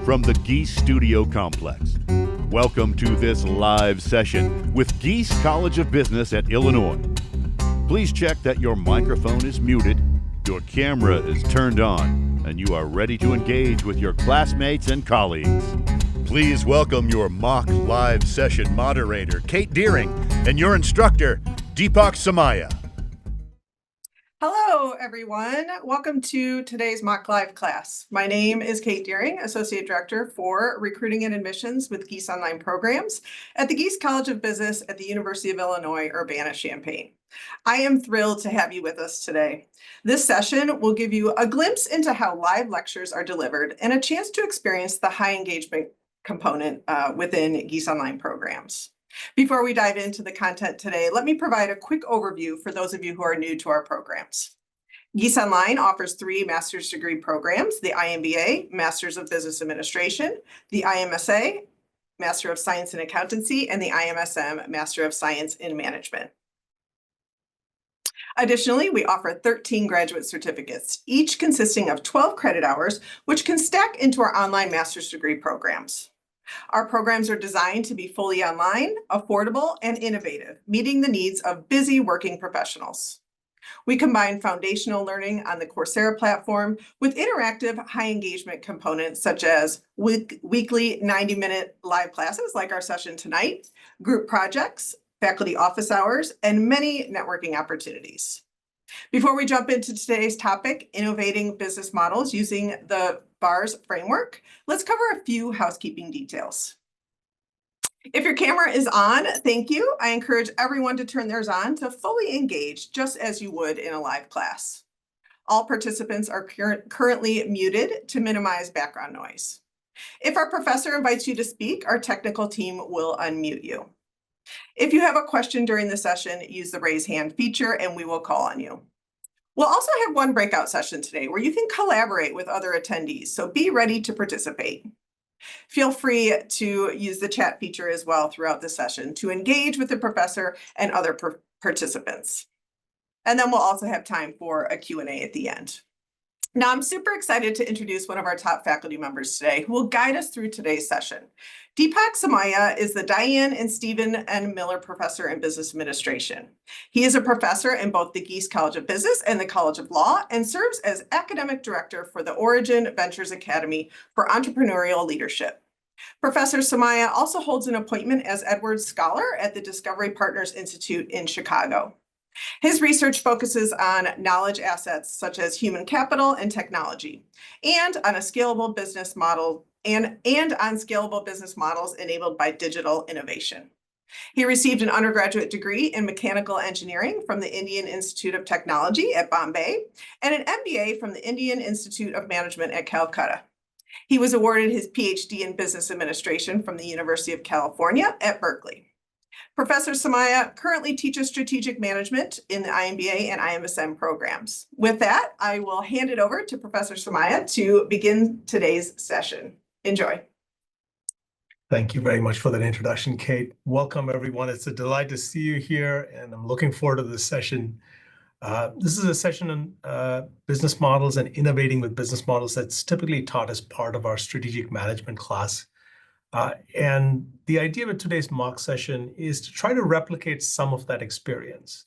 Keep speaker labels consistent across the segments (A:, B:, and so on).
A: from the Gies Studio Complex. Welcome to this live session with Gies College of Business at Illinois. Please check that your microphone is muted, your camera is turned on, and you are ready to engage with your classmates and colleagues. Please welcome your mock live session moderator, Kate Deering, and your instructor, Deepak Somaya.
B: Hello, everyone. Welcome to today's mock live class. My name is Kate Deering, Associate Director for Recruiting and Admissions with Gies Online Programs at the Gies College of Business at the University of Illinois, Urbana-Champaign. I am thrilled to have you with us today. This session will give you a glimpse into how live lectures are delivered and a chance to experience the high engagement component within Gies Online Programs. Before we dive into the content today, let me provide a quick overview for those of you who are new to our programs. Gies Online offers 3 master's degree programs: the IMBA, Masters of Business Administration, the IMSA, Master of Science in Accountancy, and the IMSM, Master of Science in Management. Additionally, we offer 13 graduate certificates, each consisting of 12 credit hours, which can stack into our online master's degree programs. Our programs are designed to be fully online, affordable, and innovative, meeting the needs of busy working professionals. We combine foundational learning on the Coursera platform with interactive, high engagement components such as weekly 90-minute live classes like our session tonight, group projects, faculty office hours, and many networking opportunities. Before we jump into today's topic, innovating business models using the VARS framework, let's cover a few housekeeping details. If your camera is on, thank you. I encourage everyone to turn theirs on to fully engage, just as you would in a live class. All participants are currently muted to minimize background noise. If our professor invites you to speak, our technical team will unmute you. If you have a question during the session, use the raise hand feature and we will call on you. We'll also have one breakout session today where you can collaborate with other attendees, so be ready to participate. Feel free to use the chat feature as well throughout the session to engage with the professor and other participants. And then we'll also have time for a Q&A at the end. Now, I'm super excited to introduce one of our top faculty members today who will guide us through today's session. Deepak Somaya is the Diane and Stephen N. Miller Professor in Business Administration. He is a professor in both the Gies College of Business and the College of Law and serves as Academic Director for the Origin Ventures Academy for Entrepreneurial Leadership. Professor Somaya also holds an appointment as Edwards Scholar at the Discovery Partners Institute in Chicago. His research focuses on knowledge assets such as human capital and technology, and on a scalable business model and on scalable business models enabled by digital innovation. He received an undergraduate degree in mechanical engineering from the Indian Institute of Technology at Bombay and an MBA from the Indian Institute of Management at Calcutta. He was awarded his PhD in business administration from the University of California at Berkeley. Professor Somaya currently teaches strategic management in the IMBA and IMSM programs. With that, I will hand it over to Professor Somaya to begin today's session. Enjoy.
C: Thank you very much for that introduction, Kate. Welcome, everyone. It's a delight to see you here, and I'm looking forward to this session. This is a session on business models and innovating with business models that's typically taught as part of our strategic management class. And the idea of today's mock session is to try to replicate some of that experience.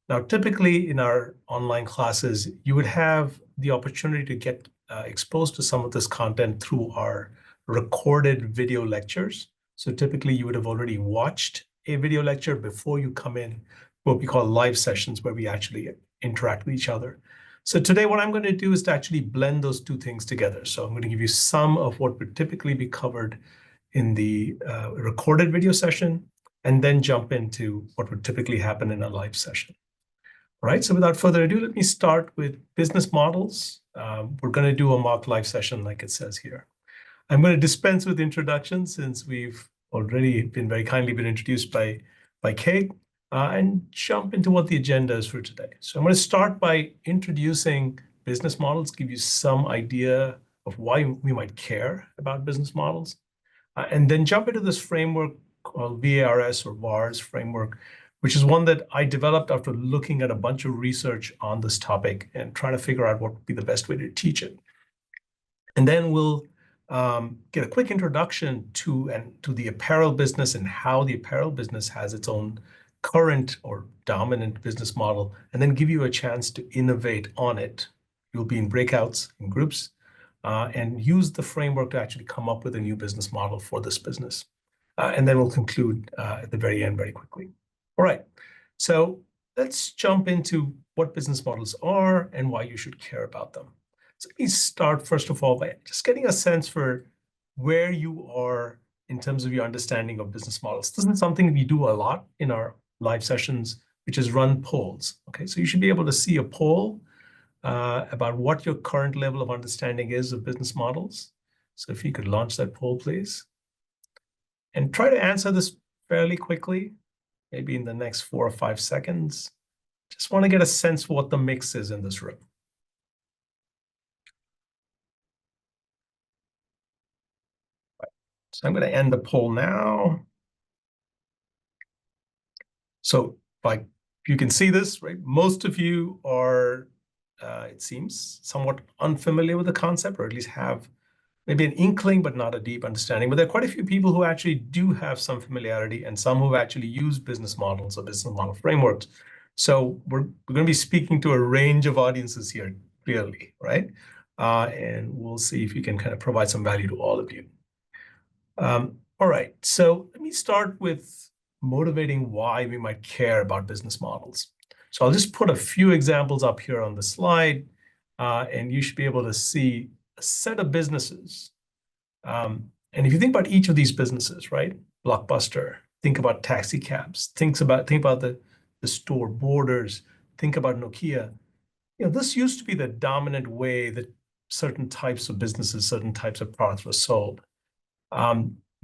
C: Now, typically in our online classes, you would have the opportunity to get exposed to some of this content through our recorded video lectures. So typically you would have already watched a video lecture before you come in, what we call live sessions, where we actually interact with each other. So today what I'm going to do is to actually blend those two things together. So I'm going to give you some of what would typically be covered in the recorded video session, and then jump into what would typically happen in a live session. All right, so without further ado, let me start with business models. We're going to do a mock live session like it says here. I'm going to dispense with introductions since we've already been very kindly been introduced by Kate, and jump into what the agenda is for today. So I'm going to start by introducing business models, give you some idea of why we might care about business models. And then jump into this framework called VARS or VARS framework, which is one that I developed after looking at a bunch of research on this topic and trying to figure out what would be the best way to teach it. And then we'll get a quick introduction to the apparel business and how the apparel business has its own current or dominant business model, and then give you a chance to innovate on it. You'll be in breakouts, in groups, and use the framework to actually come up with a new business model for this business. And then we'll conclude at the very end very quickly. All right, so let's jump into what business models are and why you should care about them. So let me start, first of all, by just getting a sense for where you are in terms of your understanding of business models. This is something we do a lot in our live sessions, which is run polls. Okay, so you should be able to see a poll about what your current level of understanding is of business models. So if you could launch that poll, please. And try to answer this fairly quickly, maybe in the next 4 or 5 seconds. Just want to get a sense for what the mix is in this room. So I'm going to end the poll now. So like you can see this, right? Most of you are, it seems, somewhat unfamiliar with the concept, or at least have maybe an inkling, but not a deep understanding. But there are quite a few people who actually do have some familiarity, and some who actually use business models or business model frameworks. So we're going to be speaking to a range of audiences here, clearly, right? And we'll see if we can kind of provide some value to all of you. All right, so let me start with motivating why we might care about business models. So I'll just put a few examples up here on the slide, and you should be able to see a set of businesses. And if you think about each of these businesses, right? Blockbuster, think about taxi cabs, think about the store Borders, think about Nokia. You know, this used to be the dominant way that certain types of businesses, certain types of products were sold.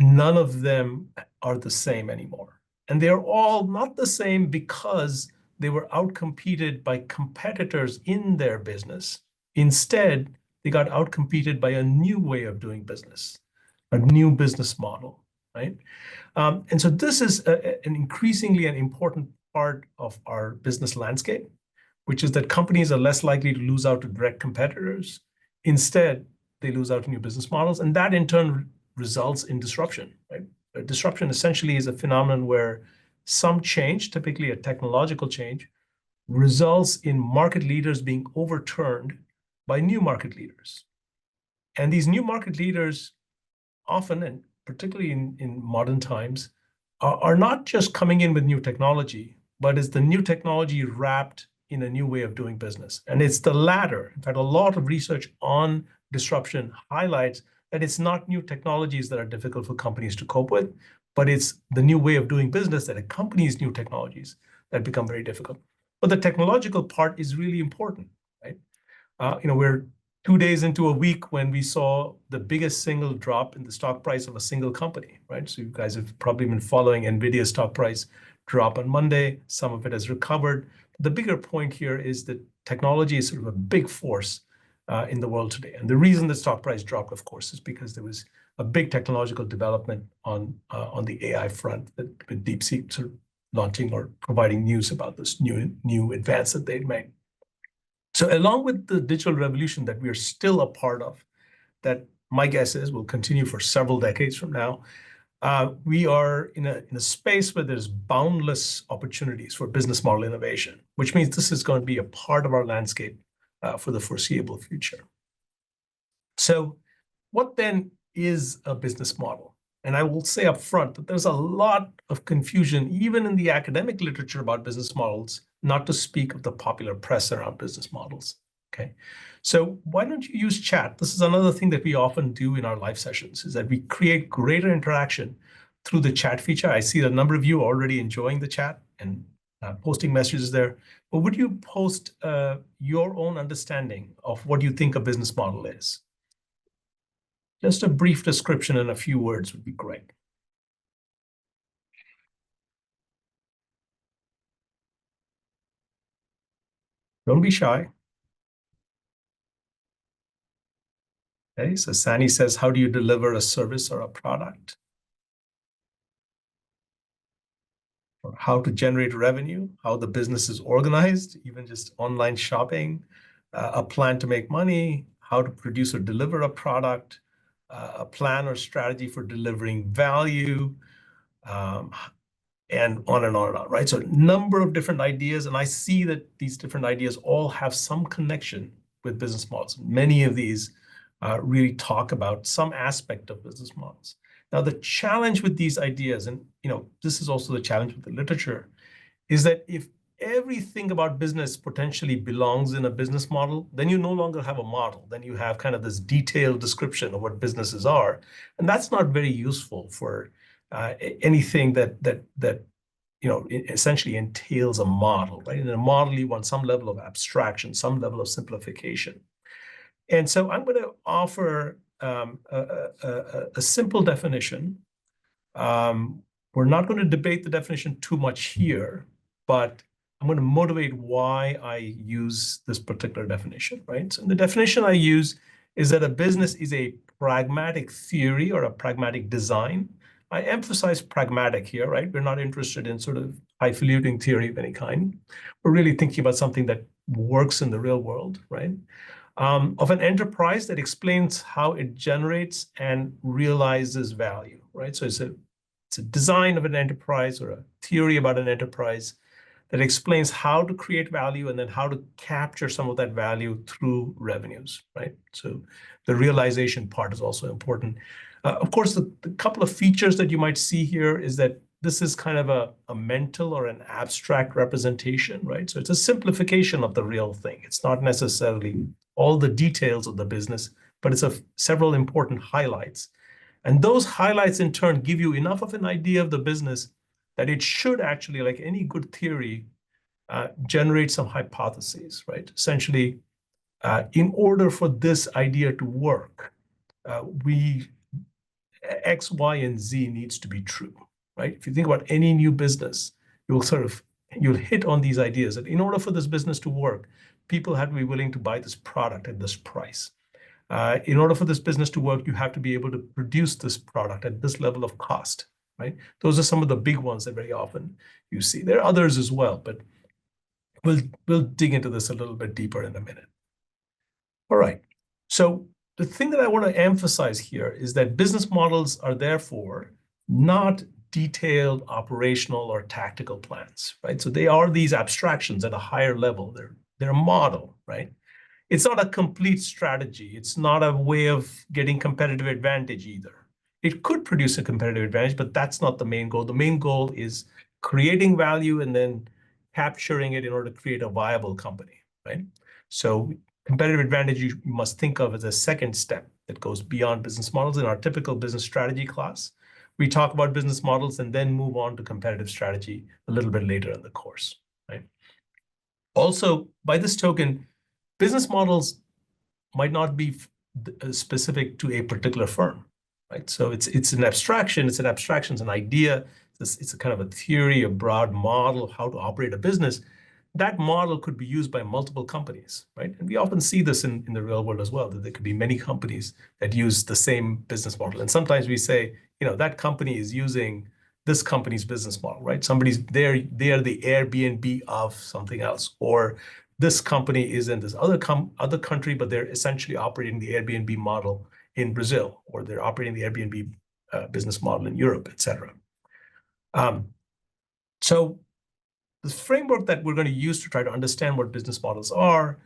C: None of them are the same anymore. And they're all not the same because they were outcompeted by competitors in their business. Instead, they got outcompeted by a new way of doing business, a new business model, right? And so this is an increasingly an important part of our business landscape, which is that companies are less likely to lose out to direct competitors. Instead, they lose out to new business models, and that in turn results in disruption, right? Disruption essentially is a phenomenon where some change, typically a technological change, results in market leaders being overturned by new market leaders. And these new market leaders often, and particularly in modern times, are not just coming in with new technology, but is the new technology wrapped in a new way of doing business. And it's the latter. In fact, a lot of research on disruption highlights that it's not new technologies that are difficult for companies to cope with, but it's the new way of doing business that accompanies new technologies that become very difficult. But the technological part is really important, right? We're 2 days into a week when we saw the biggest single drop in the stock price of a single company, right? So you guys have probably been following NVIDIA's stock price drop on Monday. Some of it has recovered. The bigger point here is that technology is sort of a big force in the world today. And the reason the stock price dropped, of course, is because there was a big technological development on the AI front, that with DeepSeek sort of launching or providing news about this new advance that they'd made. So along with the digital revolution that we are still a part of, that my guess is will continue for several decades from now, we are in a space where there's boundless opportunities for business model innovation, which means this is going to be a part of our landscape for the foreseeable future. So what then is a business model? And I will say up front that there's a lot of confusion, even in the academic literature, about business models, not to speak of the popular press around business models, okay? So why don't you use chat? This is another thing that we often do in our live sessions, is that we create greater interaction through the chat feature. I see a number of you already enjoying the chat and posting messages there. But would you post your own understanding of what you think a business model is? Just a brief description in a few words would be great. Don't be shy. Okay, so Sani says, how do you deliver a service or a product? Or how to generate revenue, how the business is organized, even just online shopping, a plan to make money, how to produce or deliver a product, a plan or strategy for delivering value, and on and on and on, right? So a number of different ideas, and I see that these different ideas all have some connection with business models. Many of these really talk about some aspect of business models. Now, the challenge with these ideas, and this is also the challenge with the literature, is that if everything about business potentially belongs in a business model, then you no longer have a model. Then you have kind of this detailed description of what businesses are, and that's not very useful for anything that essentially entails a model, right? In a model, you want some level of abstraction, some level of simplification. And so I'm going to offer a simple definition. We're not going to debate the definition too much here, but I'm going to motivate why I use this particular definition, right? So the definition I use is that a business is a pragmatic theory or a pragmatic design. I emphasize pragmatic here, right? We're not interested in sort of highfalutin theory of any kind. We're really thinking about something that works in the real world, right? Of an enterprise that explains how it generates and realizes value, right? So it's a design of an enterprise or a theory about an enterprise that explains how to create value and then how to capture some of that value through revenues, right? So the realization part is also important. Of course, the couple of features that you might see here is that this is kind of a mental or an abstract representation, right? So it's a simplification of the real thing. It's not necessarily all the details of the business, but it's several important highlights. And those highlights in turn give you enough of an idea of the business that it should actually, like any good theory, generate some hypotheses, right? Essentially, in order for this idea to work, X, Y, and Z needs to be true, right? If you think about any new business, you'll hit on these ideas that in order for this business to work, people have to be willing to buy this product at this price. In order for this business to work, you have to be able to produce this product at this level of cost, right? Those are some of the big ones that very often you see. There are others as well, but we'll dig into this a little bit deeper in a minute. All right. So the thing that I want to emphasize here is that business models are therefore not detailed operational or tactical plans, right? So they are these abstractions at a higher level. They're a model, right? It's not a complete strategy. It's not a way of getting competitive advantage either. It could produce a competitive advantage, but that's not the main goal. The main goal is creating value and then capturing it in order to create a viable company, right? So competitive advantage you must think of as a second step that goes beyond business models. In our typical business strategy class, we talk about business models and then move on to competitive strategy a little bit later in the course, right? Also, by this token, business models might not be specific to a particular firm, right? So it's an abstraction. It's an idea. It's a kind of a theory, a broad model of how to operate a business. That model could be used by multiple companies, right? And we often see this in the real world as well, that there could be many companies that use the same business model. And sometimes we say, that company is using this company's business model, right? They are the Airbnb of something else, or this company is in this other country, but they're essentially operating the Airbnb model in Brazil, or they're operating the Airbnb business model in Europe, et cetera. So the framework that we're going to use to try to understand what business models are,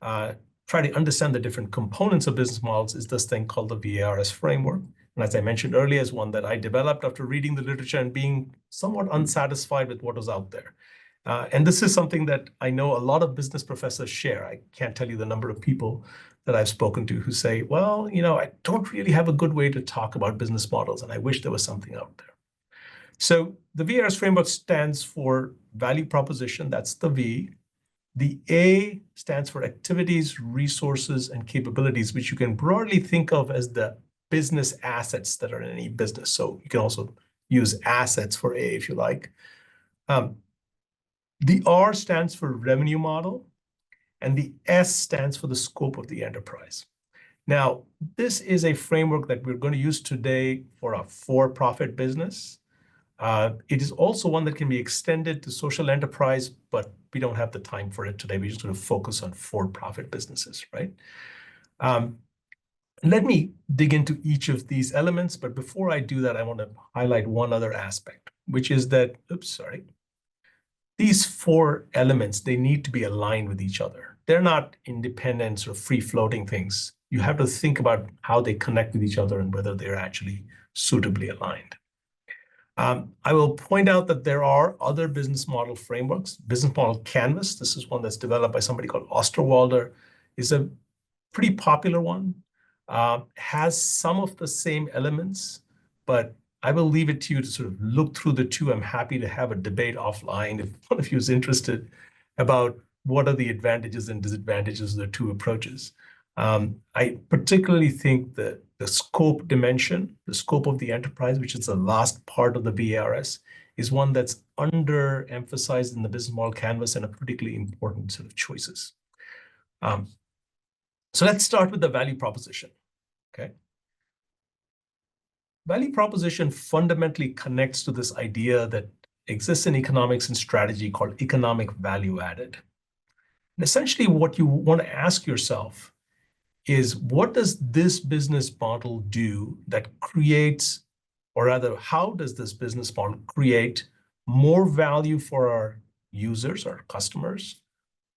C: try to understand the different components of business models, is this thing called the VARS framework. And as I mentioned earlier, is one that I developed after reading the literature and being somewhat unsatisfied with what was out there. And this is something that I know a lot of business professors share. I can't tell you the number of people that I've spoken to who say, well, I don't really have a good way to talk about business models, and I wish there was something out there. So the VARS framework stands for value proposition. That's the V. The A stands for activities, resources, and capabilities, which you can broadly think of as the business assets that are in any business. So you can also use assets for A if you like. The R stands for revenue model, and the S stands for the scope of the enterprise. Now, this is a framework that we're going to use today for a for-profit business. It is also one that can be extended to social enterprise, but we don't have the time for it today. We're just going to focus on for-profit businesses, right? Let me dig into each of these elements, but before I do that, I want to highlight one other aspect, which is that, these four elements, they need to be aligned with each other. They're not independent or free-floating things. You have to think about how they connect with each other and whether they're actually suitably aligned. I will point out that there are other business model frameworks. Business model canvas, this is one that's developed by somebody called Osterwalder, is a pretty popular one. Has some of the same elements, but I will leave it to you to sort of look through the two. I'm happy to have a debate offline if one of you is interested about what are the advantages and disadvantages of the two approaches. I particularly think that the scope dimension, the scope of the enterprise, which is the last part of the VARS, is one that's underemphasized in the business model canvas and a particularly important set of choices. So let's start with the value proposition, okay? Value proposition fundamentally connects to this idea that exists in economics and strategy called economic value added. And essentially what you want to ask yourself is, what does this business model do that creates, or rather, how does this business model create more value for our users, our customers,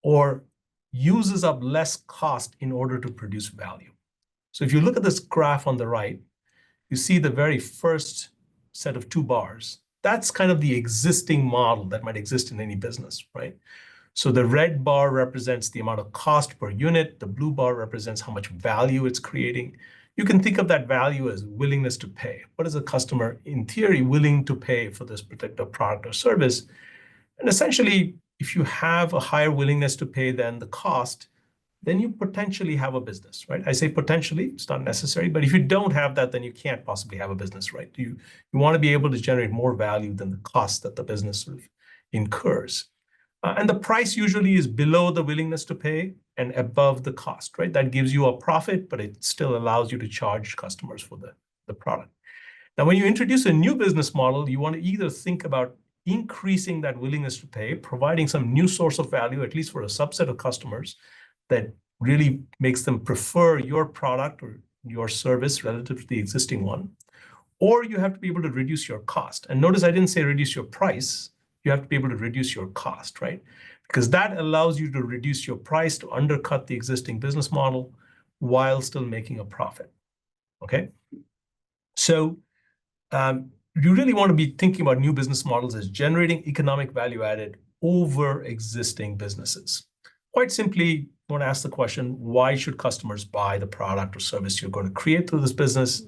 C: or uses up less cost in order to produce value? So if you look at this graph on the right, you see the very first set of two bars. That's kind of the existing model that might exist in any business, right? So the red bar represents the amount of cost per unit. The blue bar represents how much value it's creating. You can think of that value as willingness to pay. What is a customer, in theory, willing to pay for this particular product or service? And essentially, if you have a higher willingness to pay than the cost, then you potentially have a business, right? I say potentially, it's not necessary, but if you don't have that, then you can't possibly have a business, right? You want to be able to generate more value than the cost that the business sort of incurs. And the price usually is below the willingness to pay and above the cost, right? That gives you a profit, but it still allows you to charge customers for the product. Now, when you introduce a new business model, you want to either think about increasing that willingness to pay, providing some new source of value, at least for a subset of customers, that really makes them prefer your product or your service relative to the existing one, or you have to be able to reduce your cost. And notice I didn't say reduce your price. You have to be able to reduce your cost, right? Because that allows you to reduce your price to undercut the existing business model while still making a profit, okay? So you really want to be thinking about new business models as generating economic value added over existing businesses. Quite simply, you want to ask the question, why should customers buy the product or service you're going to create through this business?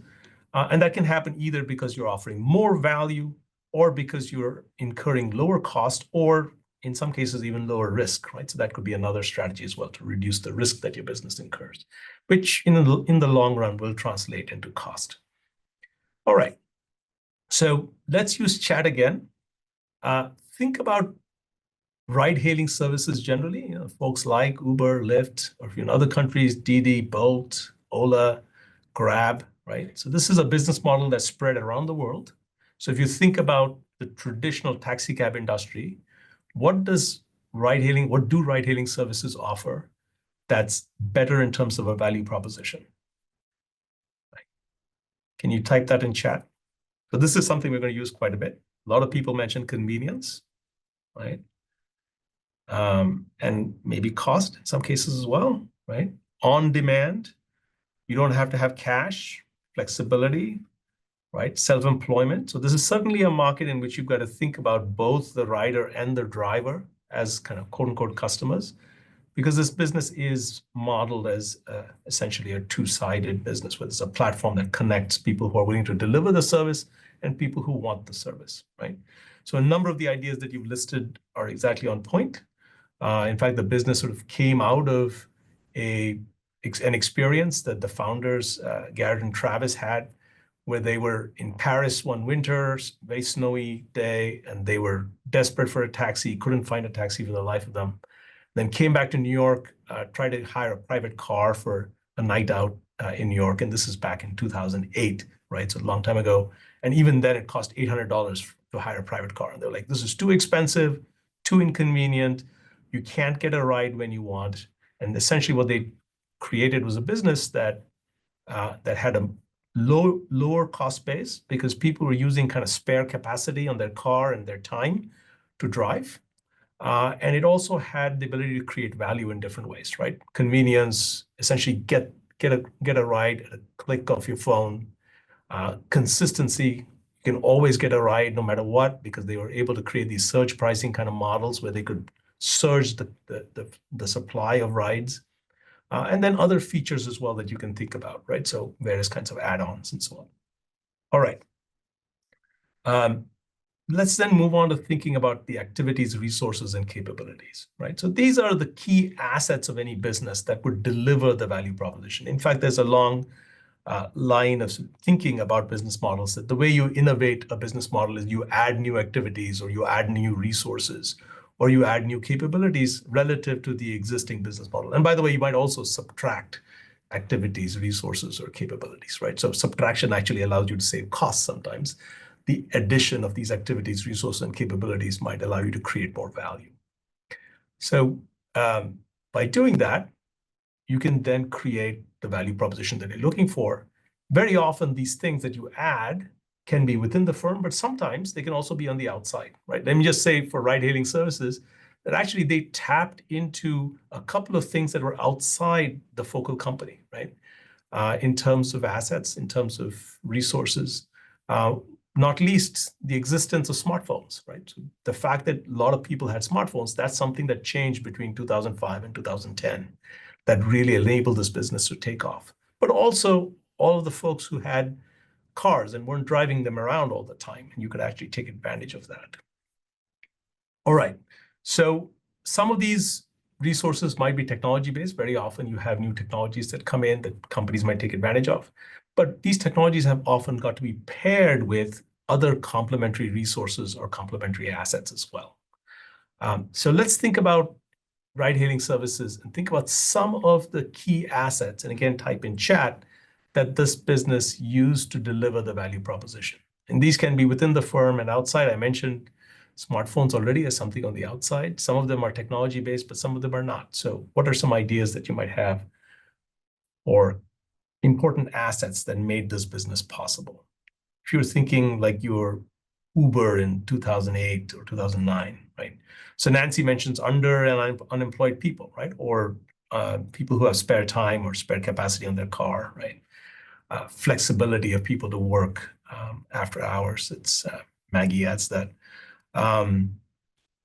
C: And that can happen either because you're offering more value, or because you're incurring lower cost, or in some cases, even lower risk, right? So that could be another strategy as well, to reduce the risk that your business incurs, which in the long run will translate into cost. All right, so let's use chat again. Think about ride-hailing services generally, folks like Uber, Lyft, or if you're in other countries, Didi, Bolt, Ola, Grab, right? So this is a business model that's spread around the world. So if you think about the traditional taxi cab industry, what do ride-hailing services offer that's better in terms of a value proposition? Right. Can you type that in chat? So this is something we're going to use quite a bit. A lot of people mention convenience, right? And maybe cost in some cases as well, right? On demand, you don't have to have cash, flexibility, right? Self-employment. So this is certainly a market in which you've got to think about both the rider and the driver as kind of quote unquote customers, because this business is modeled as essentially a two-sided business, where there's a platform that connects people who are willing to deliver the service and people who want the service, right? So a number of the ideas that you've listed are exactly on point. In fact, the business sort of came out of an experience that the founders, Garrett and Travis, had, where they were in Paris one winter, very snowy day, and they were desperate for a taxi, couldn't find a taxi for the life of them. Then came back to New York, tried to hire a private car for a night out in New York. And this is back in 2008, right? So a long time ago. And even then it cost $800 to hire a private car. And they're like, this is too expensive, too inconvenient. You can't get a ride when you want. And essentially what they created was a business that that had a lower cost base because people were using kind of spare capacity on their car and their time to drive. And it also had the ability to create value in different ways, right? Convenience, essentially get a ride at a click of your phone. Consistency, you can always get a ride no matter what, because they were able to create these surge pricing kind of models where they could surge the supply of rides. And then other features as well that you can think about, right? So various kinds of add-ons and so on. All right. Let's then move on to thinking about the activities, resources, and capabilities, right? So these are the key assets of any business that would deliver the value proposition. In fact, there's a long line of thinking about business models that the way you innovate a business model is you add new activities or you add new resources or you add new capabilities relative to the existing business model. And by the way, you might also subtract activities, resources, or capabilities, right? So subtraction actually allows you to save costs sometimes. The addition of these activities, resources, and capabilities might allow you to create more value. So by doing that, you can then create the value proposition that you're looking for. Very often, these things that you add can be within the firm, but sometimes they can also be on the outside, right? Let me just say for ride-hailing services that actually they tapped into a couple of things that were outside the focal company, right? In terms of assets, in terms of resources, not least the existence of smartphones, right? So the fact that a lot of people had smartphones, that's something that changed between 2005 and 2010 that really enabled this business to take off. But also all of the folks who had cars and weren't driving them around all the time, and you could actually take advantage of that. All right, so some of these resources might be technology-based. Very often you have new technologies that come in that companies might take advantage of. But these technologies have often got to be paired with other complementary resources or complementary assets as well. So let's think about ride-hailing services and think about some of the key assets, and again, type in chat, that this business used to deliver the value proposition. And these can be within the firm and outside. I mentioned smartphones already as something on the outside. Some of them are technology-based, but some of them are not. So what are some ideas that you might have or important assets that made this business possible? If you're thinking like your Uber in 2008 or 2009, right? So Nancy mentions under and unemployed people, right? Or people who have spare time or spare capacity on their car, right? Flexibility of people to work after hours. It's Maggie adds that.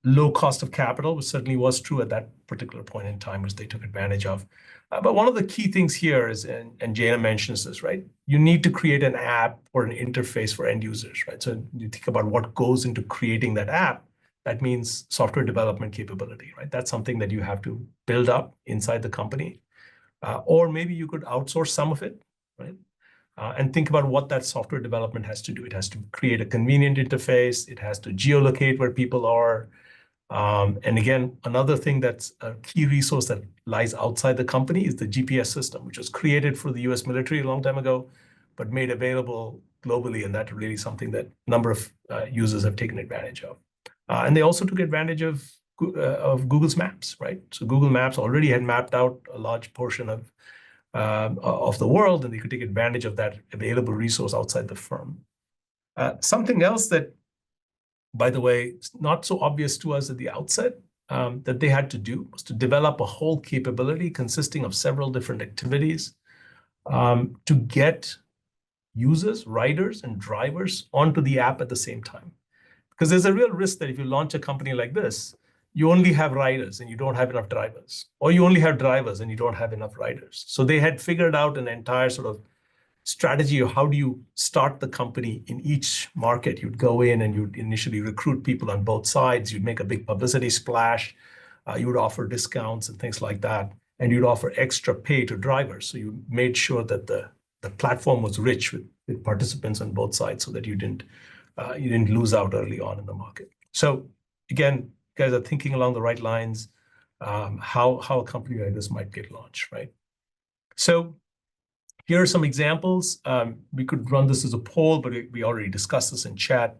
C: Low cost of capital, which certainly was true at that particular point in time, which they took advantage of. But one of the key things here is, and Jana mentions this, right? You need to create an app or an interface for end users, right? So you think about what goes into creating that app. That means software development capability, right? That's something that you have to build up inside the company. Or maybe you could outsource some of it, right? And think about what that software development has to do. It has to create a convenient interface. It has to geolocate where people are. And again, another thing that's a key resource that lies outside the company is the GPS system, which was created for the US military a long time ago, but made available globally. And that's really something that a number of users have taken advantage of. And they also took advantage of Google's Maps, right? So Google Maps already had mapped out a large portion of the world, and they could take advantage of that available resource outside the firm. Something else that, by the way, it's not so obvious to us at the outset that they had to do was to develop a whole capability consisting of several different activities to get users, riders, and drivers onto the app at the same time. Because there's a real risk that if you launch a company like this, you only have riders and you don't have enough drivers, or you only have drivers and you don't have enough riders. So they had figured out an entire sort of strategy of how do you start the company in each market. You'd go in and you'd initially recruit people on both sides. You'd make a big publicity splash. You would offer discounts and things like that. And you'd offer extra pay to drivers. So you made sure that the platform was rich with participants on both sides so that you didn't lose out early on in the market. So again, you guys are thinking along the right lines, how a company like this might get launched, right? So here are some examples. We could run this as a poll, but we already discussed this in chat.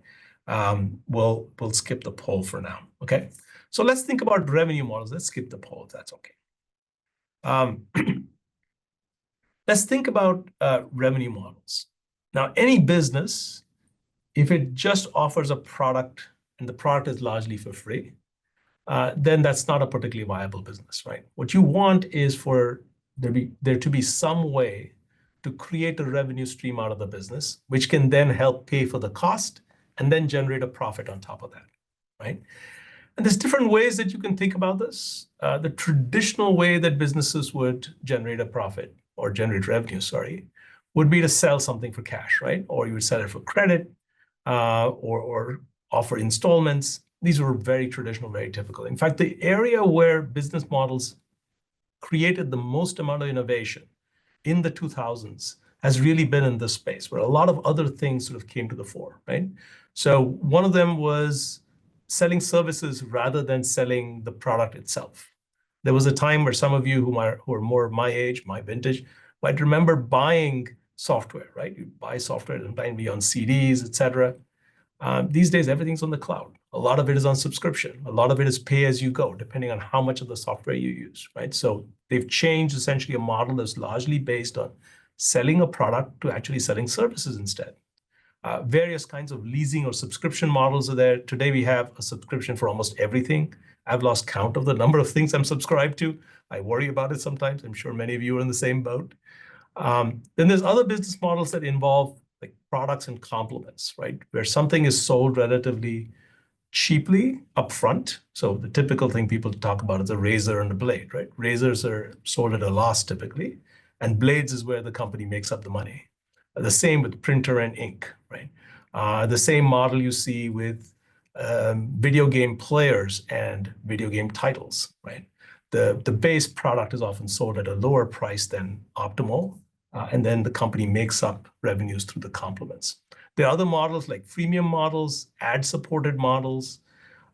C: We'll skip the poll for now, okay? So let's think about revenue models. Let's skip the poll if that's okay. Let's think about revenue models. Now, any business, if it just offers a product and the product is largely for free, then that's not a particularly viable business, right? What you want is for there to be some way to create a revenue stream out of the business, which can then help pay for the cost and then generate a profit on top of that, right? And there's different ways that you can think about this. The traditional way that businesses would generate a profit or generate revenue, sorry, would be to sell something for cash, right? Or you would sell it for credit, or offer installments. These were very traditional, very typical. In fact, the area where business models created the most amount of innovation in the 2000s has really been in this space, where a lot of other things sort of came to the fore, right? So one of them was selling services rather than selling the product itself. There was a time where some of you who are more my age, my vintage, might remember buying software, right? You buy software and might be on CDs, et cetera. These days, everything's on the cloud. A lot of it is on subscription. A lot of it is pay as you go, depending on how much of the software you use, right? So they've changed essentially a model that's largely based on selling a product to actually selling services instead. Various kinds of leasing or subscription models are there. Today, we have a subscription for almost everything. I've lost count of the number of things I'm subscribed to. I worry about it sometimes. I'm sure many of you are in the same boat. Then there's other business models that involve like products and complements, right? Where something is sold relatively cheaply upfront. So the typical thing people talk about is a razor and a blade, right? Razors are sold at a loss typically, and blades is where the company makes up the money. The same with printer and ink, right? The same model you see with video game players and video game titles, right? The base product is often sold at a lower price than optimal, and then the company makes up revenues through the complements. There are other models like freemium models, ad-supported models,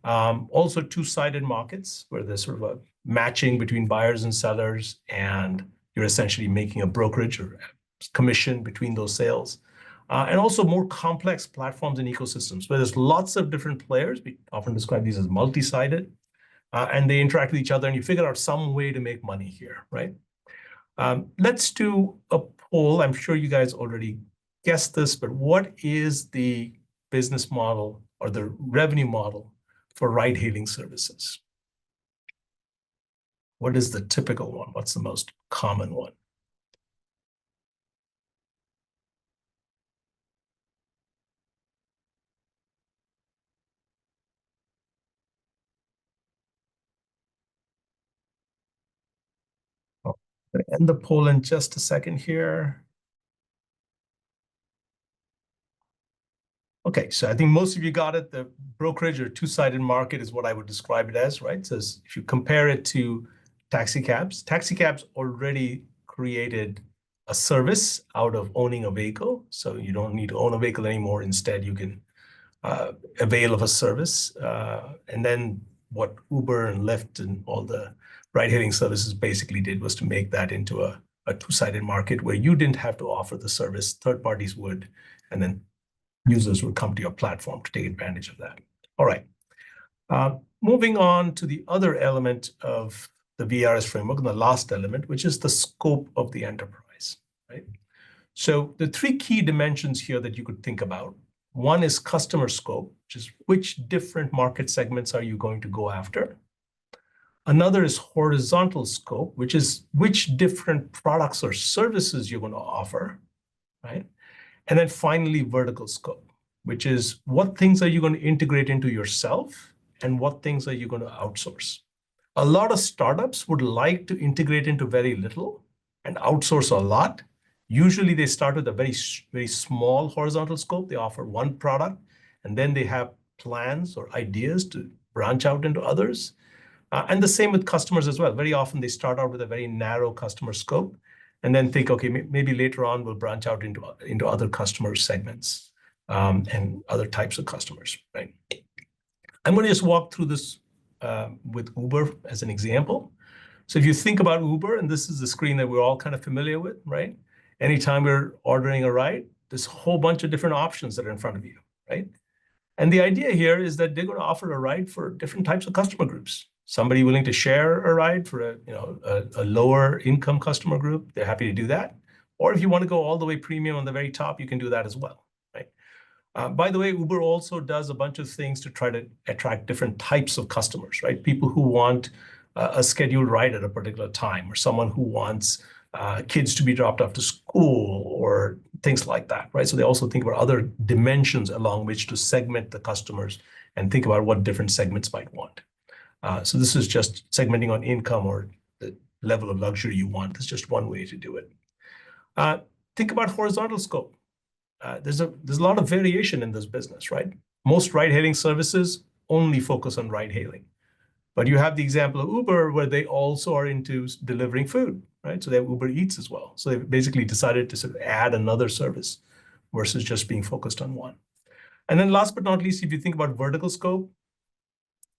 C: also two-sided markets where there's sort of a matching between buyers and sellers, and you're essentially making a brokerage or commission between those sales. And also more complex platforms and ecosystems where there's lots of different players. We often describe these as multi-sided, and they interact with each other, and you figure out some way to make money here, right? Let's do a poll. I'm sure you guys already guessed this, but what is the business model or the revenue model for ride-hailing services? What is the typical one? What's the most common one? I'm going to end the poll in just a second here. Okay, so I think most of you got it. The brokerage or two-sided market is what I would describe it as, right? So if you compare it to taxi cabs already created a service out of owning a vehicle. So you don't need to own a vehicle anymore. Instead, you can avail of a service. And then what Uber and Lyft and all the ride-hailing services basically did was to make that into a two-sided market where you didn't have to offer the service, third parties would, and then users would come to your platform to take advantage of that. All right. Moving on to the other element of the VARS framework, and the last element, which is the scope of the enterprise, right? So the three key dimensions here that you could think about. One is customer scope, which is which different market segments are you going to go after? Another is horizontal scope, which is which different products or services you're going to offer, right? And then finally, vertical scope, which is what things are you going to integrate into yourself and what things are you going to outsource. A lot of startups would like to integrate into very little and outsource a lot. Usually they start with a very, very small horizontal scope. They offer one product, and then they have plans or ideas to branch out into others. And the same with customers as well. Very often they start out with a very narrow customer scope and then think, okay, maybe later on we'll branch out into other customer segments and other types of customers, right? I'm going to just walk through this with Uber as an example. So if you think about Uber, and this is the screen that we're all kind of familiar with, right? Anytime we're ordering a ride, there's a whole bunch of different options that are in front of you, right? And the idea here is that they're going to offer a ride for different types of customer groups. Somebody willing to share a ride for a lower income customer group, they're happy to do that. Or if you want to go all the way premium on the very top, you can do that as well, right? By the way, Uber also does a bunch of things to try to attract different types of customers, right? People who want a scheduled ride at a particular time, or someone who wants kids to be dropped off to school, or things like that, right? So they also think about other dimensions along which to segment the customers and think about what different segments might want. So this is just segmenting on income or the level of luxury you want. It's just one way to do it. Think about horizontal scope. There's a lot of variation in this business, right? Most ride-hailing services only focus on ride-hailing. But you have the example of Uber, where they also are into delivering food, right? So they have Uber Eats as well. So they basically decided to sort of add another service versus just being focused on one. And then last but not least, if you think about vertical scope,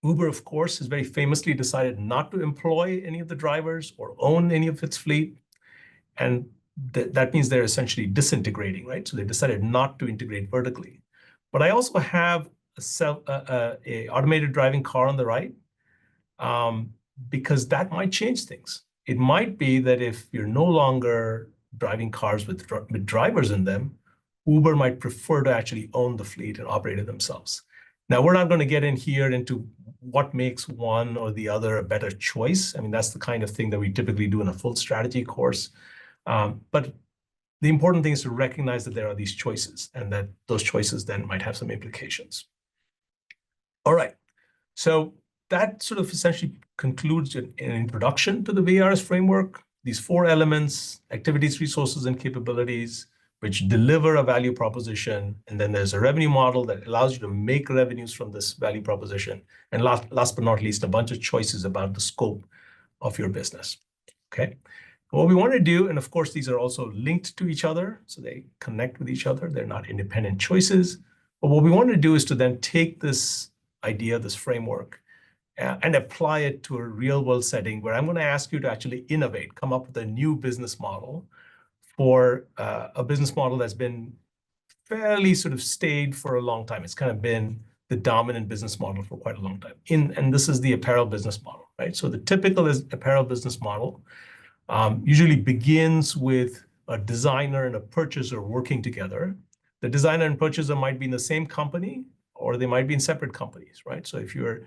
C: Uber, of course, has very famously decided not to employ any of the drivers or own any of its fleet. And that means they're essentially disintegrating, right? So they decided not to integrate vertically. But I also have a automated driving car on the right, because that might change things. It might be that if you're no longer driving cars with drivers in them, Uber might prefer to actually own the fleet and operate it themselves. Now, we're not going to get in here into what makes one or the other a better choice. I mean, that's the kind of thing that we typically do in a full strategy course. But the important thing is to recognize that there are these choices, and that those choices then might have some implications. All right, so that sort of essentially concludes an introduction to the VARS framework. These 4 elements: activities, resources, and capabilities, which deliver a value proposition. And then there's a revenue model that allows you to make revenues from this value proposition. And last but not least, a bunch of choices about the scope of your business, okay? What we want to do, and of course, these are also linked to each other, so they connect with each other. They're not independent choices. But what we want to do is to then take this idea, this framework, and apply it to a real world setting where I'm going to ask you to actually innovate, come up with a new business model for a business model that's been fairly sort of stayed for a long time. It's kind of been the dominant business model for quite a long time. And this is the apparel business model, right? So the typical apparel business model usually begins with a designer and a purchaser working together. The designer and purchaser might be in the same company, or they might be in separate companies, right? So if you're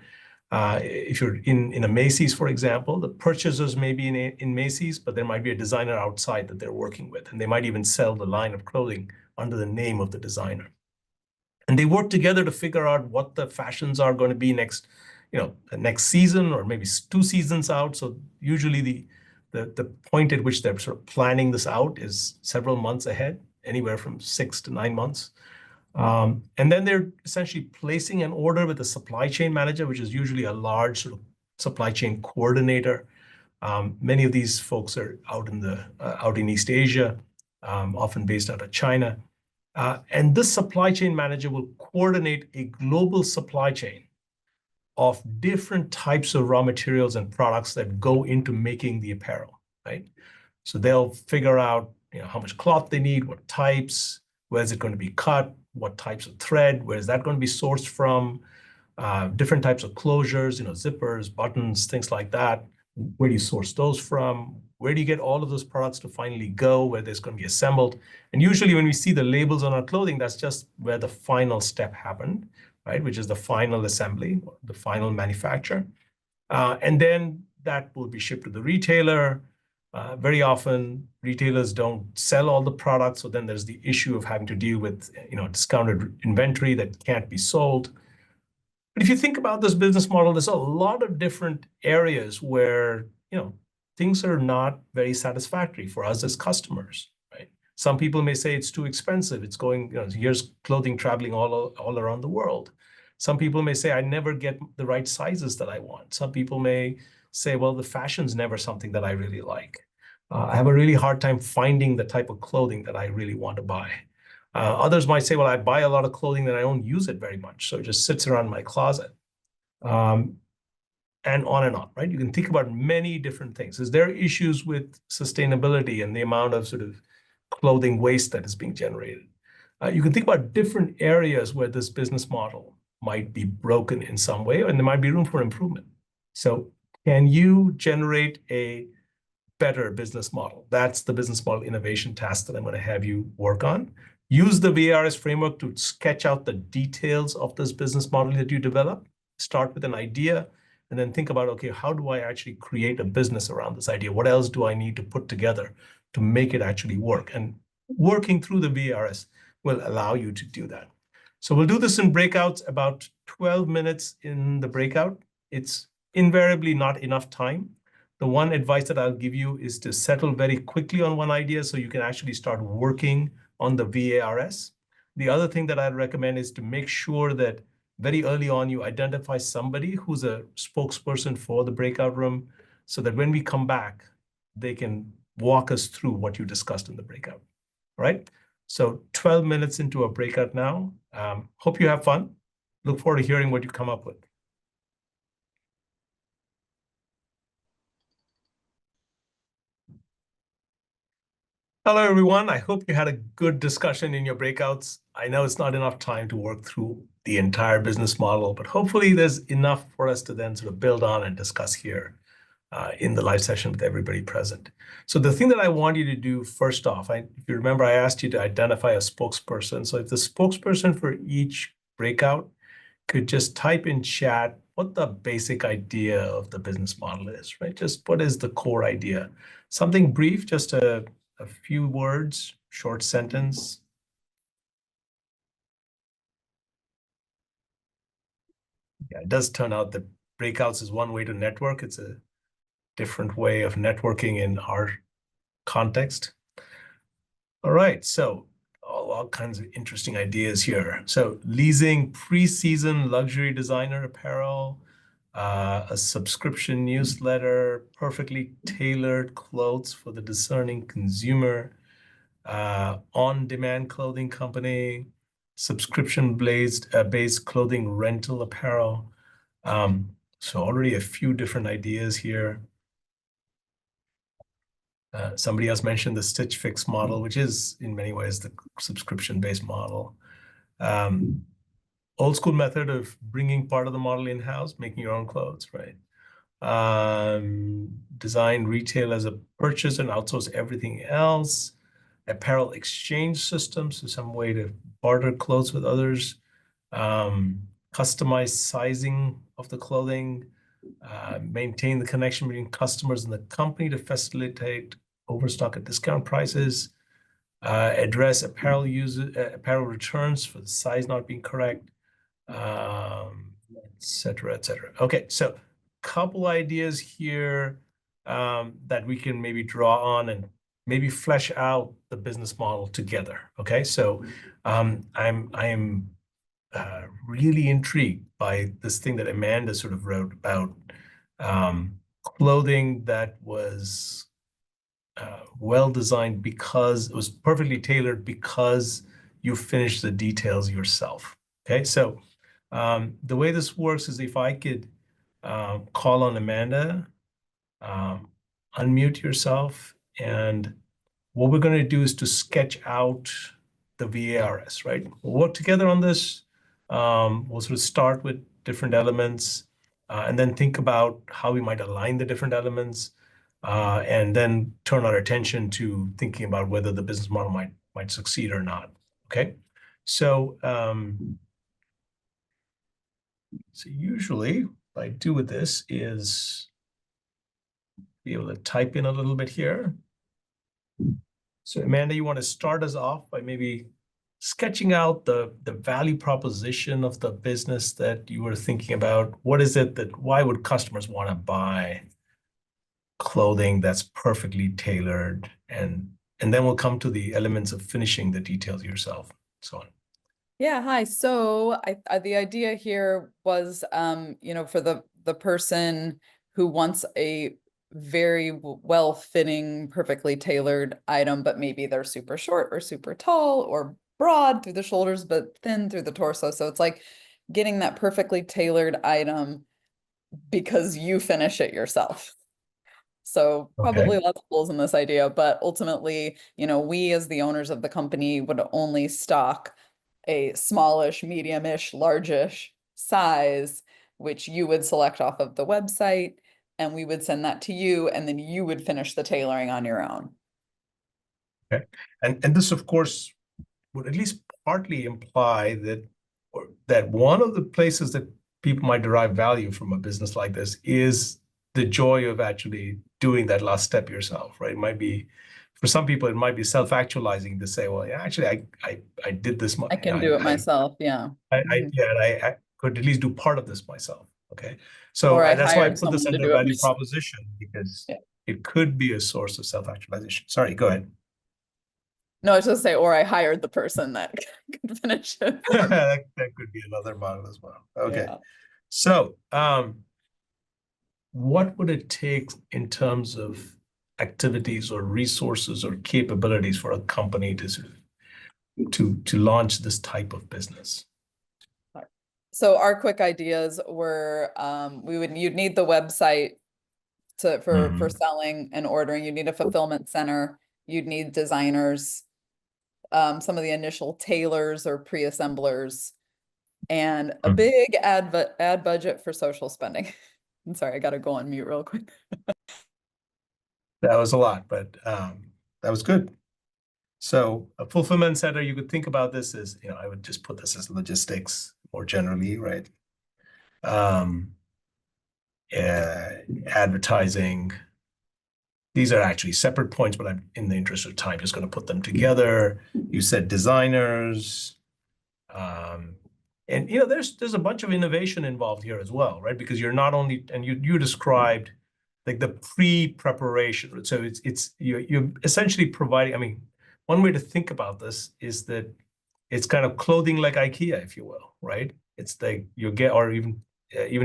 C: in a Macy's, for example, the purchasers may be in Macy's, but there might be a designer outside that they're working with, and they might even sell the line of clothing under the name of the designer. And they work together to figure out what the fashions are going to be next season, or maybe 2 seasons out. So usually the point at which they're sort of planning this out is several months ahead, anywhere from 6 to 9 months. And then they're essentially placing an order with a supply chain manager, which is usually a large sort of supply chain coordinator. Many of these folks are out in East Asia, often based out of China. And this supply chain manager will coordinate a global supply chain of different types of raw materials and products that go into making the apparel, right? So they'll figure out, how much cloth they need, what types, where is it going to be cut, what types of thread, where is that going to be sourced from, different types of closures, zippers, buttons, things like that. Where do you source those from? Where do you get all of those products to finally go, where there's going to be assembled? And usually when we see the labels on our clothing, that's just where the final step happened, right? Which is the final assembly, the final manufacture. And then that will be shipped to the retailer. Very often, retailers don't sell all the products, so then there's the issue of having to deal with discounted inventory that can't be sold. But if you think about this business model, there's a lot of different areas where things are not very satisfactory for us as customers, right? Some people may say it's too expensive. It's going, here's clothing traveling all around the world. Some people may say, I never get the right sizes that I want. Some people may say, well, the fashion's never something that I really like. I have a really hard time finding the type of clothing that I really want to buy. Others might say, well, I buy a lot of clothing that I don't use it very much, so it just sits around my closet. And on, right? You can think about many different things. Is there issues with sustainability and the amount of sort of clothing waste that is being generated? You can think about different areas where this business model might be broken in some way, and there might be room for improvement. So can you generate a better business model. That's the business model innovation task that I'm going to have you work on. Use the VARS framework to sketch out the details of this business model that you develop. Start with an idea and then think about, okay, how do I actually create a business around this idea? What else do I need to put together to make it actually work? And working through the VARS will allow you to do that. So we'll do this in breakouts, about 12 minutes in the breakout. It's invariably not enough time. The one advice that I'll give you is to settle very quickly on one idea so you can actually start working on the VARS. The other thing that I'd recommend is to make sure that very early on you identify somebody who's a spokesperson for the breakout room so that when we come back, they can walk us through what you discussed in the breakout. All right? So 12 minutes into a breakout now. Hope you have fun. Look forward to hearing what you come up with. Hello, everyone. I hope you had a good discussion in your breakouts. I know it's not enough time to work through the entire business model, but hopefully there's enough for us to then sort of build on and discuss here in the live session with everybody present. So the thing that I want you to do first off, if you remember, I asked you to identify a spokesperson. So if the spokesperson for each breakout could just type in chat what the basic idea of the business model is, right? Just what is the core idea? Something brief, just a few words, short sentence. Yeah, it does turn out that breakouts is one way to network. It's a different way of networking in our context. All right, so all kinds of interesting ideas here. So leasing pre-season luxury designer apparel, a subscription newsletter, perfectly tailored clothes for the discerning consumer, on-demand clothing company, subscription-based clothing rental apparel. So already a few different ideas here. Somebody else mentioned the Stitch Fix model, which is in many ways the subscription-based model. Old school method of bringing part of the model in-house, making your own clothes, right? Design retail as a purchase and outsource everything else. Apparel exchange systems, so some way to barter clothes with others. Customized sizing of the clothing. Maintain the connection between customers and the company to facilitate overstock at discount prices. Address apparel returns for the size not being correct, et cetera, et cetera. Okay, so couple ideas here that we can maybe draw on and maybe flesh out the business model together. Okay, so I am really intrigued by this thing that Amanda sort of wrote about clothing that was well designed because it was perfectly tailored because you finished the details yourself. Okay, so the way this works is if I could call on Amanda, unmute yourself, and what we're going to do is to sketch out the VARS, right? We'll work together on this. We'll sort of start with different elements and then think about how we might align the different elements and then turn our attention to thinking about whether the business model might succeed or not, okay? So, so usually what I do with this is be able to type in a little bit here. So Amanda, you want to start us off by maybe sketching out the value proposition of the business that you were thinking about. What is it why would customers want to buy clothing that's perfectly tailored? And then we'll come to the elements of finishing the details yourself, so on.
D: Yeah, hi. So the idea here was, for the person who wants a very well-fitting, perfectly tailored item, but maybe they're super short or super tall or broad through the shoulders, but thin through the torso. So it's like getting that perfectly tailored item because you finish it yourself. So probably lots of holes in this idea, but ultimately, we as the owners of the company would only stock a smallish, medium-ish, largish size, which you would select off of the website. and we would send that to you, and then you would finish the tailoring on your own.
C: Okay. And this, of course, would at least partly imply that one of the places that people might derive value from a business like this is the joy of actually doing that last step yourself, right? It might be, for some people, it might be self-actualizing to say, well, yeah, actually, I did this.
D: I can do it myself, yeah.
C: I could at least do part of this myself, okay? So
D: Or I
C: that's why I
D: hired
C: put this
D: someone to
C: under
D: do it
C: value
D: myself.
C: proposition, because
D: Yeah.
C: it could be a source of self-actualization. Sorry, go ahead.
D: No, I was just say, or I hired the person that could finish it.
C: That could be another model as well. Okay.
D: Yeah.
C: So, what would it take in terms of activities or resources or capabilities for a company to launch this type of business?
D: So our quick ideas were, you'd need the website for selling and ordering. You'd need a fulfillment center. You'd need designers, some of the initial tailors or pre-assemblers, and a big ad budget for social spending. I'm sorry, I got to go on mute real quick.
C: That was a lot, but that was good. So a fulfillment center, you could think about this as, I would just put this as logistics more generally, right? Advertising. These are actually separate points, but I'm, in the interest of time, just going to put them together. You said designers. And there's a bunch of innovation involved here as well, right? Because you're not only, and you described like the pre-preparation. So you're essentially providing, I mean, one way to think about this is that it's kind of clothing like IKEA, if you will, right? It's like or even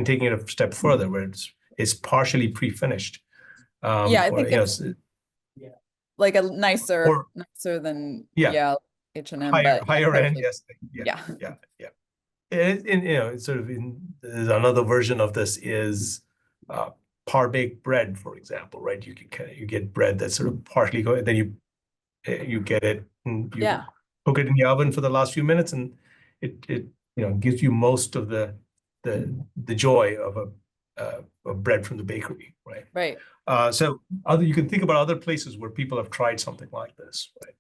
C: taking it a step further, where it's partially pre-finished.
D: Yeah, I think it's like a nicer than H&M, but
C: higher end, yes, yeah. And it's sort of there's another version of this is par-baked bread, for example, right? You get bread that's sort of partly going, then you get it and you cook it in the oven for the last few minutes, and it gives you most of the joy of a bread from the bakery, right?
D: Right.
C: So you can think about other places where people have tried something like this, right?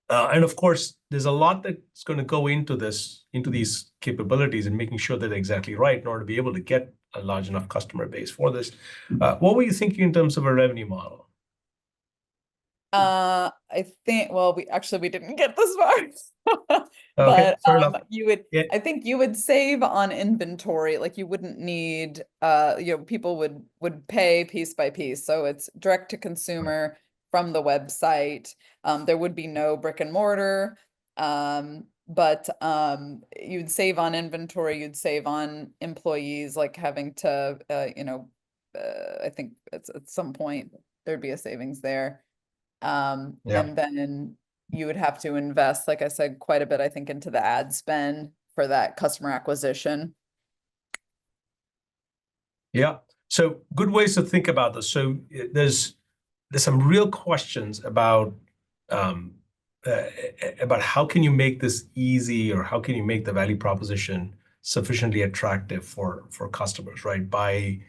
C: And of course, there's a lot that's going to go into these capabilities and making sure that they're exactly right in order to be able to get a large enough customer base for this. What were you thinking in terms of a revenue model?
D: I think, well, we didn't get this far.
C: Okay,
D: But
C: fair enough.
D: I think you would save on inventory. Like you wouldn't need, people would pay piece by piece. So it's direct to consumer from the website. There would be no brick and mortar. But you'd save on inventory, you'd save on employees, like having to, I think at some point there'd be a savings there. And then you would have to invest, like I said, quite a bit, I think, into the ad spend for that customer acquisition.
C: Yeah. So good ways to think about this. So there's some real questions about how can you make this easy, or how can you make the value proposition sufficiently attractive for customers, right? By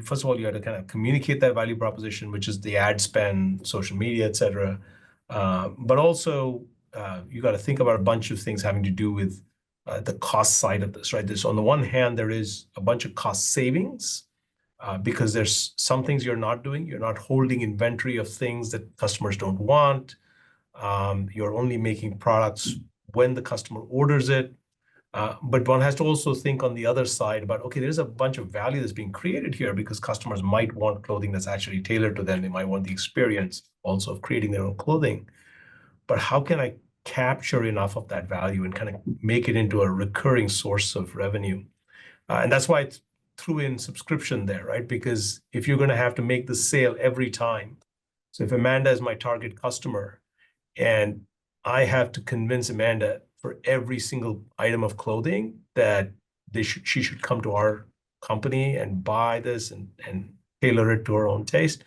C: first of all, you have to kind of communicate that value proposition, which is the ad spend, social media, et cetera. But also, you got to think about a bunch of things having to do with the cost side of this, right? On the one hand, there is a bunch of cost savings because there's some things you're not doing. You're not holding inventory of things that customers don't want. You're only making products when the customer orders it. But one has to also think on the other side about, okay, there's a bunch of value that's being created here because customers might want clothing that's actually tailored to them. They might want the experience also of creating their own clothing. But how can I capture enough of that value and kind of make it into a recurring source of revenue? And that's why I threw in subscription there, right? Because if you're going to have to make the sale every time, so if Amanda is my target customer and I have to convince Amanda for every single item of clothing that she should come to our company and buy this and tailor it to her own taste,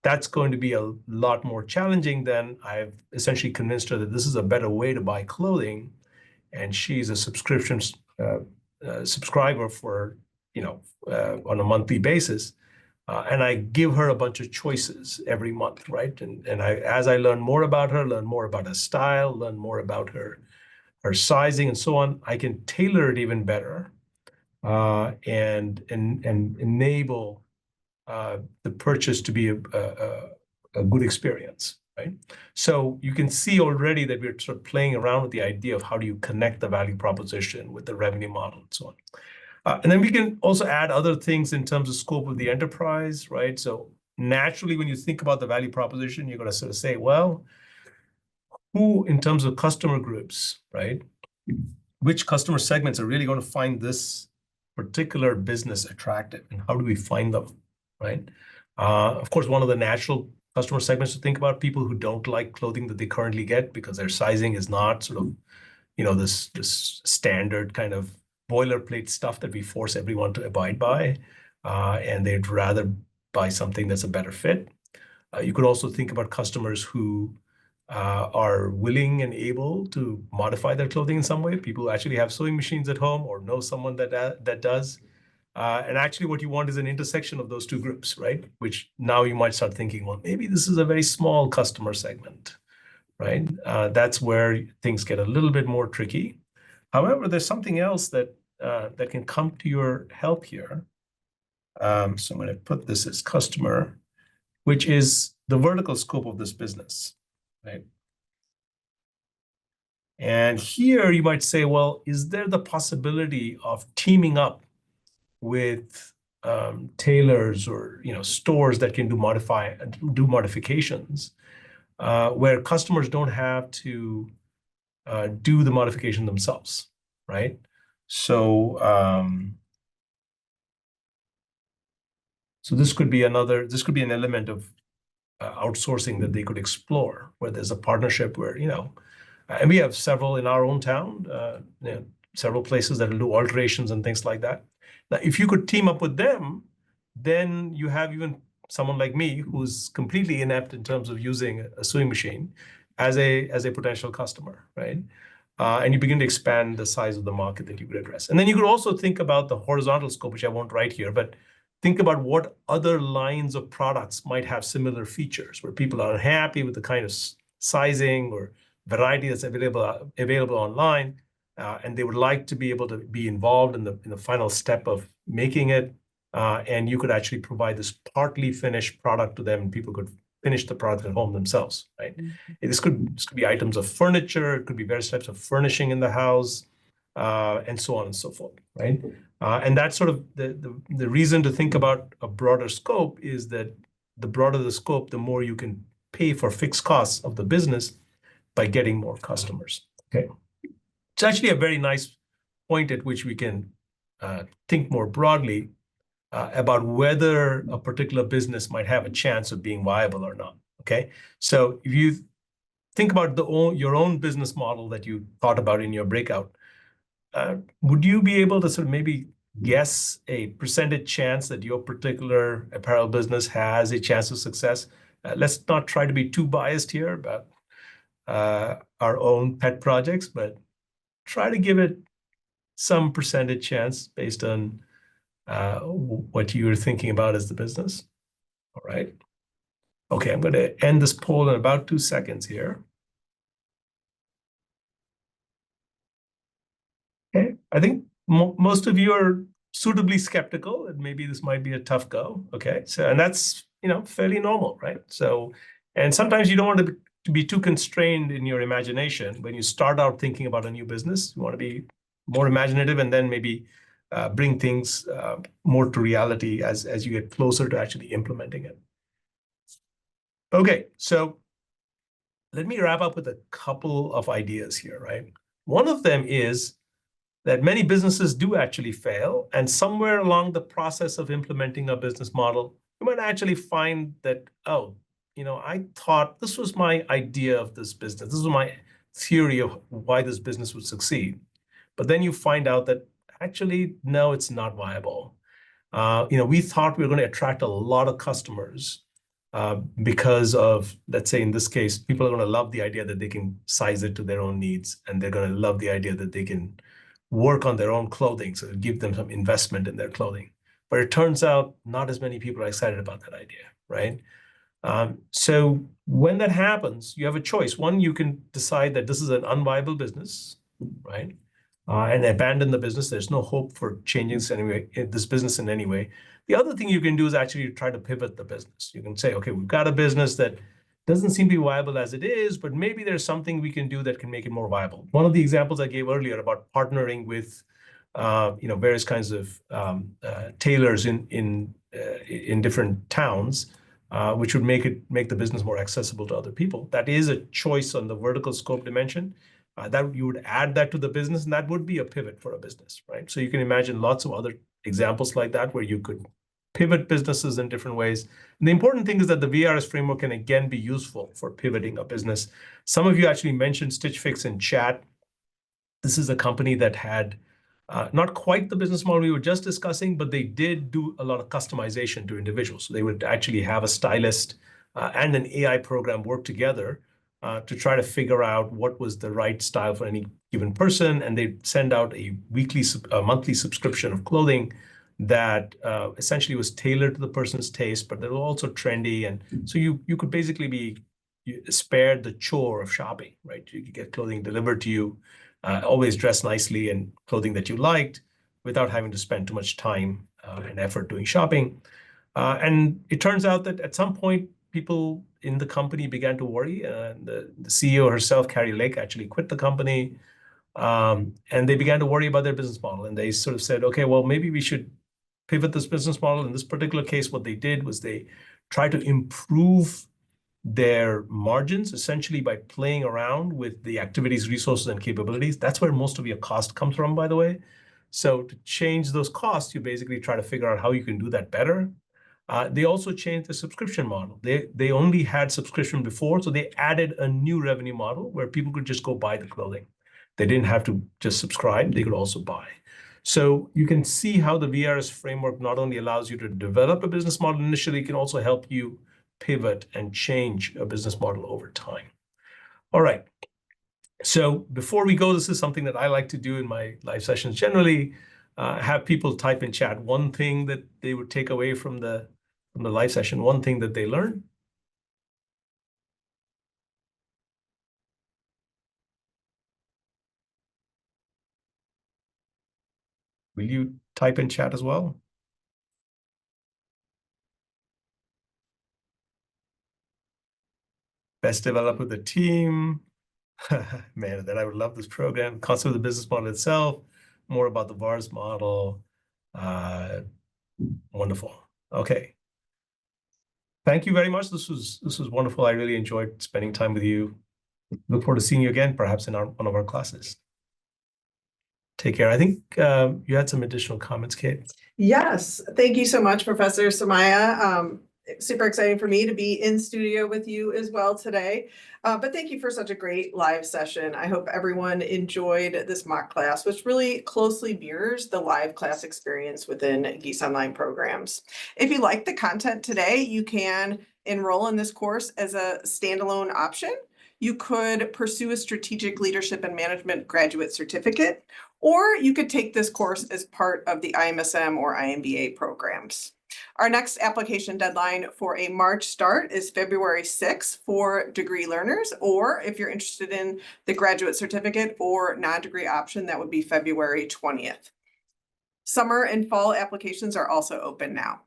C: that's going to be a lot more challenging than I've essentially convinced her that this is a better way to buy clothing, and she's a subscription subscriber for on a monthly basis. And I give her a bunch of choices every month, right? And as I learn more about her, learn more about her style, learn more about her sizing and so on, I can tailor it even better and enable the purchase to be a good experience, right? So you can see already that we're sort of playing around with the idea of how do you connect the value proposition with the revenue model and so on. And then we can also add other things in terms of scope of the enterprise, right? So naturally, when you think about the value proposition, you're going to sort of say, well, who in terms of customer groups, right? Which customer segments are really going to find this particular business attractive, and how do we find them, right? Of course, one of the natural customer segments to think about, people who don't like clothing that they currently get because their sizing is not sort of, this standard kind of boilerplate stuff that we force everyone to abide by, and they'd rather buy something that's a better fit. You could also think about customers who are willing and able to modify their clothing in some way. People who actually have sewing machines at home or know someone that does. And actually what you want is an intersection of those two groups, right? Which now you might start thinking, well, maybe this is a very small customer segment, right? That's where things get a little bit more tricky. However, there's something else that can come to your help here. So I'm going to put this as customer, which is the vertical scope of this business, right? And here you might say, well, is there the possibility of teaming up with tailors or stores that can do modifications where customers don't have to do the modification themselves, right? So so this could be an element of outsourcing that they could explore, where there's a partnership where and we have several in our own town, several places that will do alterations and things like that. Now, if you could team up with them, then you have even someone like me who's completely inept in terms of using a sewing machine as a potential customer, right? And you begin to expand the size of the market that you could address. And then you could also think about the horizontal scope, which I won't write here, but think about what other lines of products might have similar features where people are unhappy with the kind of sizing or variety that's available online, and they would like to be able to be involved in the final step of making it, and you could actually provide this partly finished product to them, and people could finish the product at home themselves, right? Mm-hmm. This could be items of furniture, it could be various types of furnishing in the house, and so on and so forth, right? And that's sort of the reason to think about a broader scope is that the broader the scope, the more you can pay for fixed costs of the business by getting more customers, okay? It's actually a very nice point at which we can think more broadly about whether a particular business might have a chance of being viable or not, okay? So if you think about your own business model that you thought about in your breakout, would you be able to sort of maybe guess a percentage chance that your particular apparel business has a chance of success? Let's not try to be too biased here about our own pet projects, but try to give it some percentage chance based on what you're thinking about as the business. All right. Okay, I'm going to end this poll in about 2 seconds here. Okay, I think most of you are suitably skeptical, and maybe this might be a tough go. Okay, so and that's fairly normal, right? So, and sometimes you don't want to be too constrained in your imagination when you start out thinking about a new business. You want to be more imaginative, and then maybe bring things more to reality as you get closer to actually implementing it. Okay, so let me wrap up with a couple of ideas here, right? One of them is that many businesses do actually fail, and somewhere along the process of implementing a business model, you might actually find that, oh, I thought this was my idea of this business. This was my theory of why this business would succeed. But then you find out that actually, no, it's not viable. We thought we were going to attract a lot of customers because of, let's say in this case, people are going to love the idea that they can size it to their own needs, and they're going to love the idea that they can work on their own clothing, so give them some investment in their clothing. But it turns out not as many people are excited about that idea, right? So when that happens, you have a choice. One, you can decide that this is an unviable business, right? And abandon the business. There's no hope for changing this business in any way. The other thing you can do is actually try to pivot the business. You can say, okay, we've got a business that doesn't seem to be viable as it is, but maybe there's something we can do that can make it more viable. One of the examples I gave earlier about partnering with various kinds of tailors in different towns, which would make the business more accessible to other people. That is a choice on the vertical scope dimension. That you would add that to the business, and that would be a pivot for a business, right? So you can imagine lots of other examples like that where you could pivot businesses in different ways. And the important thing is that the VARS framework can again be useful for pivoting a business. Some of you actually mentioned Stitch Fix in chat. This is a company that had not quite the business model we were just discussing, but they did do a lot of customization to individuals. So they would actually have a stylist and an AI program work together to try to figure out what was the right style for any given person. And they'd send out a monthly subscription of clothing that essentially was tailored to the person's taste, but they were also trendy. And so you could basically be spared the chore of shopping, right? You could get clothing delivered to you, always dressed nicely and clothing that you liked without having to spend too much time and effort doing shopping. And it turns out that at some point, people in the company began to worry. The CEO herself, Carrie Lake, actually quit the company. And they began to worry about their business model. And they sort of said, okay, well, maybe we should pivot this business model. In this particular case, what they did was they tried to improve their margins essentially by playing around with the activities, resources, and capabilities. That's where most of your cost comes from, by the way. So to change those costs, you basically try to figure out how you can do that better. They also changed the subscription model. They only had subscription before, so they added a new revenue model where people could just go buy the clothing. They didn't have to just subscribe, they could also buy. So you can see how the VRS framework not only allows you to develop a business model initially, it can also help you pivot and change a business model over time. All right. So before we go, this is something that I like to do in my live sessions generally, have people type in chat one thing that they would take away from the live session, one thing that they learned. Will you type in chat as well? Best develop with the team. Man, that I would love this program. Concept of the business model itself, more about the VARS model. Wonderful. Okay. Thank you very much. This was wonderful. I really enjoyed spending time with you. Look forward to seeing you again, perhaps in one of our classes. Take care. I think you had some additional comments, Kate.
B: Yes, thank you so much, Professor Somaya. Super exciting for me to be in studio with you as well today. But thank you for such a great live session. I hope everyone enjoyed this mock class, which really closely mirrors the live class experience within Gies Online programs. If you like the content today, you can enroll in this course as a standalone option. You could pursue a strategic leadership and management graduate certificate, or you could take this course as part of the IMSM or IMBA programs. Our next application deadline for a March start is February 6th for degree learners, or if you're interested in the graduate certificate or non-degree option, that would be February 20th. Summer and fall applications are also open now.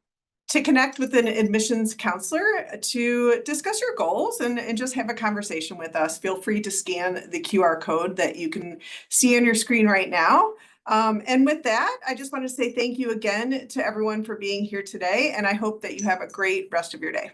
B: To connect with an admissions counselor to discuss your goals and just have a conversation with us, feel free to scan the QR code that you can see on your screen right now. And with that, I just want to say thank you again to everyone for being here today, and I hope that you have a great rest of your day.